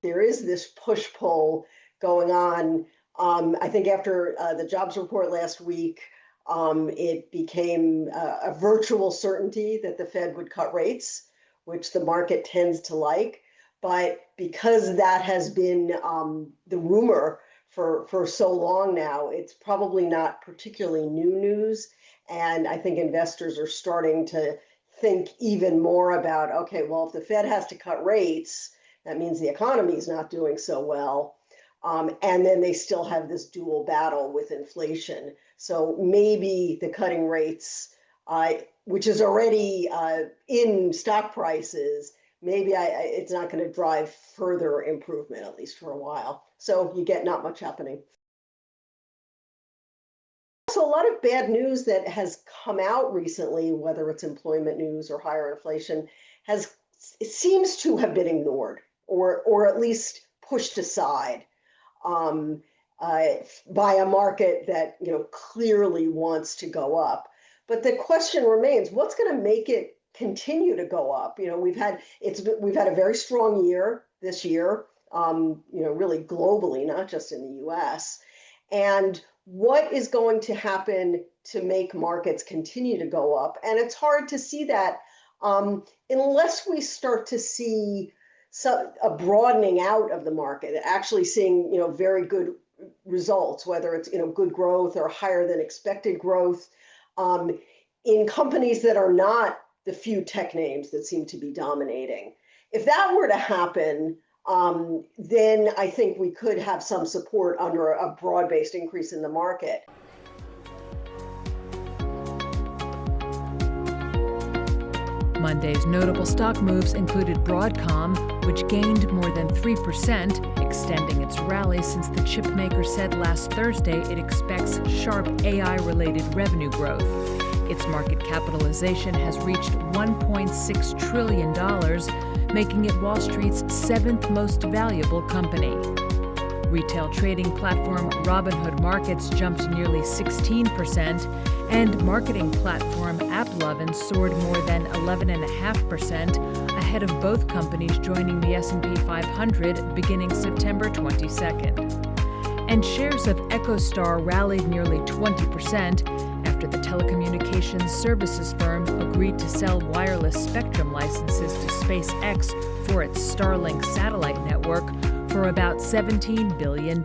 there is this push-pull going on. I think after the jobs report last week, it became a virtual certainty that the Fed would cut rates, which the market tends to like. But because that has been the rumor for so long now, it's probably not particularly new news. And I think investors are starting to think even more about, okay, well, if the Fed has to cut rates, that means the economy is not doing so well. And then they still have this dual battle with inflation. So maybe the cutting rates, which is already in stock prices, maybe it's not going to drive further improvement, at least for a while. So you get not much happening. So a lot of bad news that has come out recently, whether it's employment news or higher inflation, it seems to have been ignored or at least pushed aside by a market that clearly wants to go up. But the question remains: what's going to make it continue to go up? We've had a very strong year this year, really globally, not just in the U.S. And what is going to happen to make markets continue to go up? And it's hard to see that unless we start to see a broadening out of the market, actually seeing very good results, whether it's good growth or higher than expected growth in companies that are not the few tech names that seem to be dominating. If that were to happen, then I think we could have some support under a broad-based increase in the market. Monday's notable stock moves included Broadcom, which gained more than 3%, extending its rally since the chipmaker said last Thursday it expects sharp AI-related revenue growth. Its market capitalization has reached $1.6 trillion, making it Wall Street's 7th most valuable company. Retail trading platform Robinhood Markets jumped nearly 16%, and marketing platform AppLovin soared more than 11.5%, ahead of both companies joining the S&P 500 beginning September 22nd. And shares of EchoStar rallied nearly 20% after the telecommunications services firm agreed to sell wireless spectrum licenses to SpaceX for its Starlink satellite network for about $17 billion.